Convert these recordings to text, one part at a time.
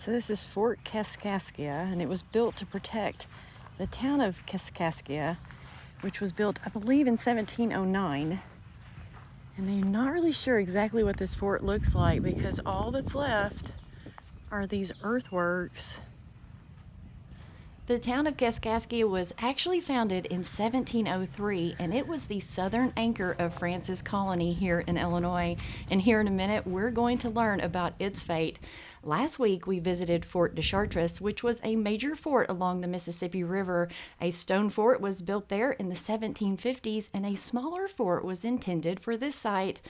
So this is Fort Kaskaskia, and it was built to protect the town of Kaskaskia, which was built, I believe, in 1709. And I'm not really sure exactly what this fort looks like because all that's left are these earthworks. The town of Kaskaskia was actually founded in 1703, and it was the southern anchor of France's colony here in Illinois. And here in a minute, we're going to learn about its fate. Last week, we visited Fort de Chartres, which was a major fort along the Mississippi River. A stone fort was built there in the 1750s, and a smaller fort was intended for this site.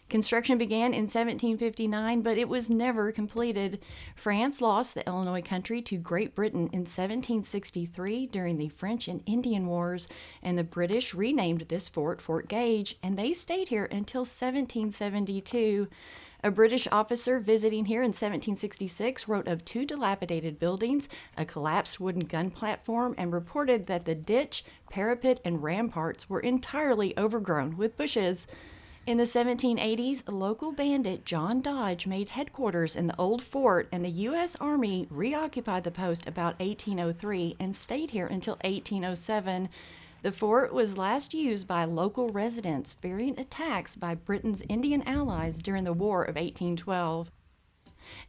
Construction began in 1759, but it was never completed. France lost the Illinois country to Great Britain in 1763 during the French and Indian Wars, and the British renamed this fort Fort Gage, and they stayed here until 1772. A British officer visiting here in 1766 wrote of two dilapidated buildings, a collapsed wooden gun platform, and reported that the ditch, parapet, and ramparts were entirely overgrown with bushes. In the 1780s, local bandit John Dodge made headquarters in the old fort, and the U.S. Army reoccupied the post about 1803 and stayed here until 1807. The fort was last used by local residents fearing attacks by Britain's Indian allies during the War of 1812.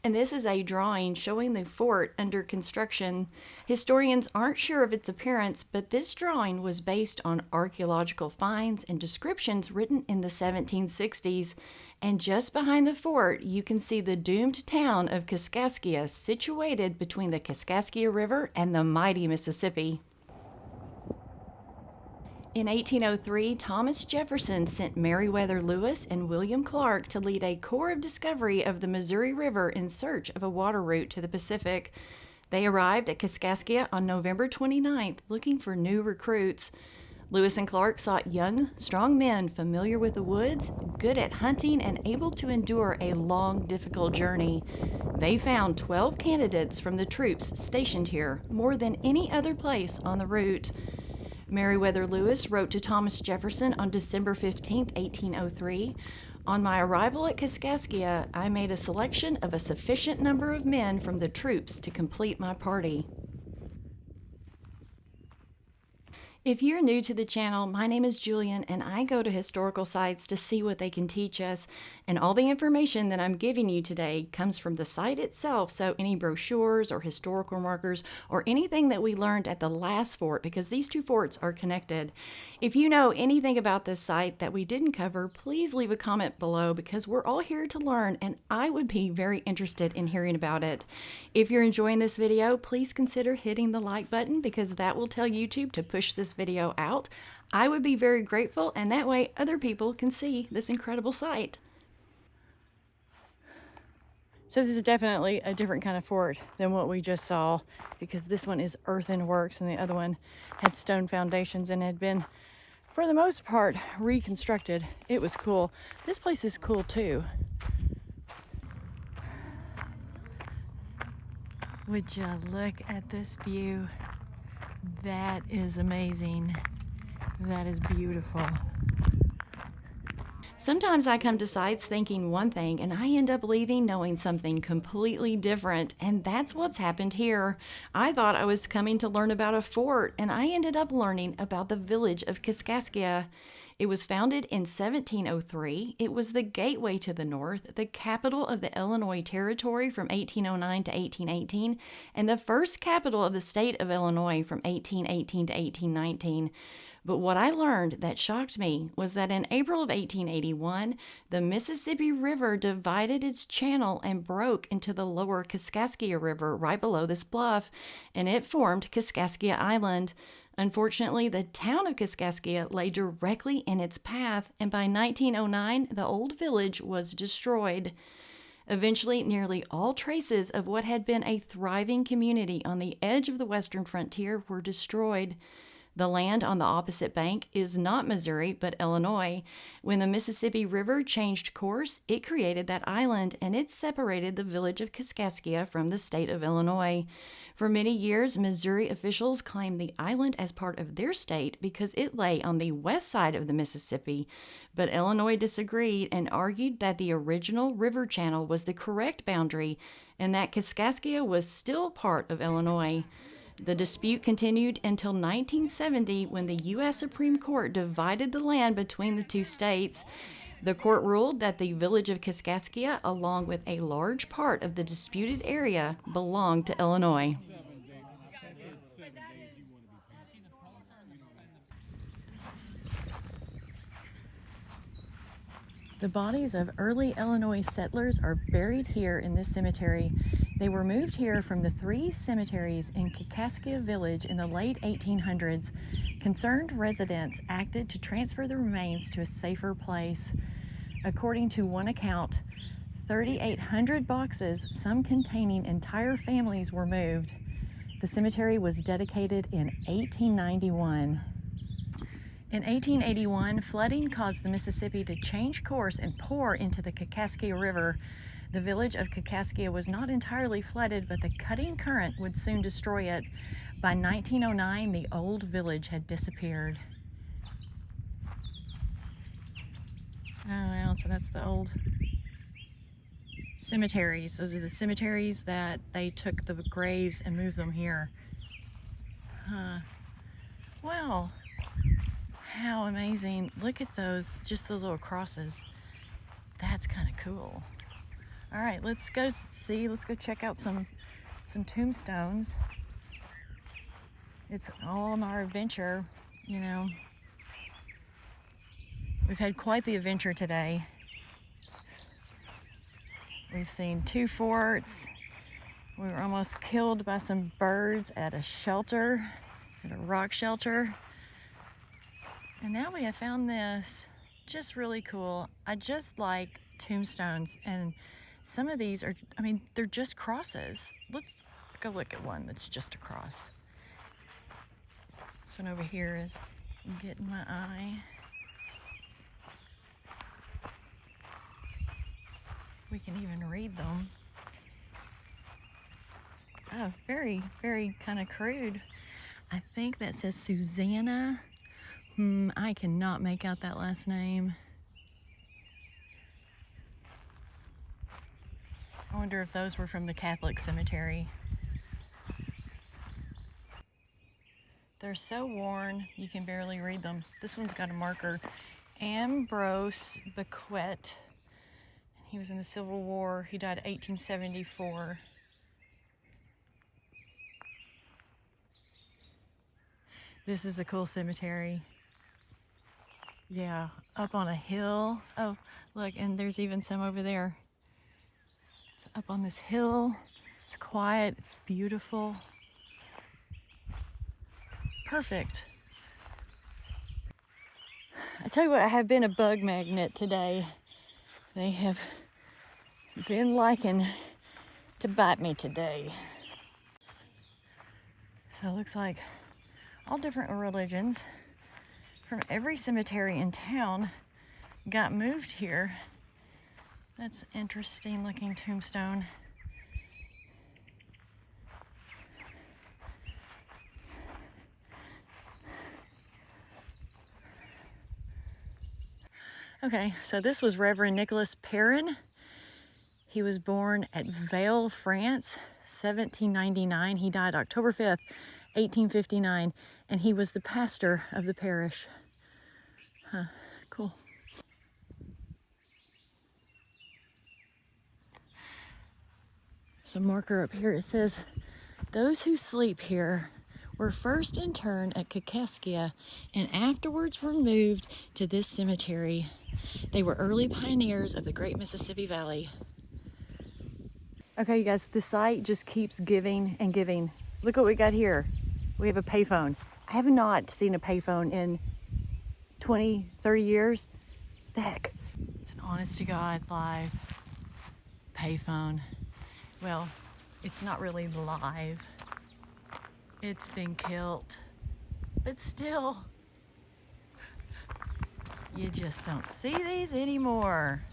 And this is a drawing showing the fort under construction. Historians aren't sure of its appearance, but this drawing was based on archaeological finds and descriptions written in the 1760s. And just behind the fort, you can see the doomed town of Kaskaskia, situated between the Kaskaskia River and the mighty Mississippi. In 1803, Thomas Jefferson sent Meriwether Lewis and William Clark to lead a corps of discovery of the Missouri River in search of a water route to the Pacific. They arrived at Kaskaskia on November 29th, looking for new recruits. Lewis and Clark sought young, strong men familiar with the woods, good at hunting, and able to endure a long, difficult journey. They found 12 candidates from the troops stationed here, more than any other place on the route. Meriwether Lewis wrote to Thomas Jefferson on December 15, 1803, "On my arrival at Kaskaskia, I made a selection of a sufficient number of men from the troops to complete my party." If you're new to the channel, my name is Julian, and I go to historical sites to see what they can teach us. And all the information that I'm giving you today comes from the site itself, so any brochures or historical markers or anything that we learned at the last fort, because these two forts are connected. If you know anything about this site that we didn't cover, please leave a comment below, because we're all here to learn, and I would be very interested in hearing about it. If you're enjoying this video, please consider hitting the like button, because that will tell YouTube to push this video out. I would be very grateful, and that way other people can see this incredible site. So this is definitely a different kind of fort than what we just saw, because this one is earthen works and the other one had stone foundations and had been, for the most part, reconstructed. It was cool. This place is cool too. Would you look at this view? That is amazing. That is beautiful. Sometimes I come to sites thinking one thing, and I end up leaving knowing something completely different, and that's what's happened here. I thought I was coming to learn about a fort, and I ended up learning about the village of Kaskaskia. It was founded in 1703. It was the gateway to the north, the capital of the Illinois Territory from 1809 to 1818, and the first capital of the state of Illinois from 1818 to 1819. But what I learned that shocked me was that in April of 1881, the Mississippi River divided its channel and broke into the lower Kaskaskia River right below this bluff, and it formed Kaskaskia Island. Unfortunately, the town of Kaskaskia lay directly in its path, and by 1909, the old village was destroyed. Eventually, nearly all traces of what had been a thriving community on the edge of the western frontier were destroyed. The land on the opposite bank is not Missouri, but Illinois. When the Mississippi River changed course, it created that island, and it separated the village of Kaskaskia from the state of Illinois. For many years, Missouri officials claimed the island as part of their state because it lay on the west side of the Mississippi, but Illinois disagreed and argued that the original river channel was the correct boundary, and that Kaskaskia was still part of Illinois. The dispute continued until 1970 when the U.S. Supreme Court divided the land between the two states. The court ruled that the village of Kaskaskia, along with a large part of the disputed area, belonged to Illinois. The bodies of early Illinois settlers are buried here in this cemetery. They were moved here from the 3 cemeteries in Kaskaskia Village in the late 1800s. Concerned residents acted to transfer the remains to a safer place. According to one account, 3,800 boxes, some containing entire families, were moved. The cemetery was dedicated in 1891. In 1881, flooding caused the Mississippi to change course and pour into the Kaskaskia River. The village of Kaskaskia was not entirely flooded, but the cutting current would soon destroy it. By 1909, the old village had disappeared. Oh, well, so that's the old cemeteries. Those are the cemeteries that they took the graves and moved them here. Well, how amazing. Look at those, just the little crosses. That's kind of cool. All right, let's go check out some tombstones. It's all on our adventure, you know. We've had quite the adventure today. We've seen 2 forts. We were almost killed by some birds at a shelter, at a rock shelter. And now we have found this, just really cool. I just like tombstones, and some of these are, I mean, they're just crosses. Let's go look at one that's just a cross. This one over here is getting my eye. We can even read them. Oh, very, very kind of crude. I think that says Susanna. I cannot make out that last name. I wonder if those were from the Catholic cemetery. They're so worn, you can barely read them. This one's got a marker. Ambrose Bequet. He was in the Civil War. He died in 1874. This is a cool cemetery. Yeah, up on a hill. Oh, look, and there's even some over there. It's up on this hill. It's quiet, it's beautiful. Perfect. I tell you what, I have been a bug magnet today. They have been liking to bite me today. So it looks like all different religions from every cemetery in town got moved here. That's an interesting looking tombstone. Okay, so this was Reverend Nicholas Perrin. He was born at Vale, France, 1799. He died October 5th, 1859, and he was the pastor of the parish. Cool. There's a marker up here. It says, those who sleep here were first interned at Kaskaskia and afterwards were moved to this cemetery. They were early pioneers of the Great Mississippi Valley. Okay, you guys, the site just keeps giving and giving. Look what we got here. We have a payphone. I have not seen a payphone in 20, 30 years. What the heck? It's an honest to God live payphone. Well, it's not really live. It's been killed, but still, you just don't see these anymore.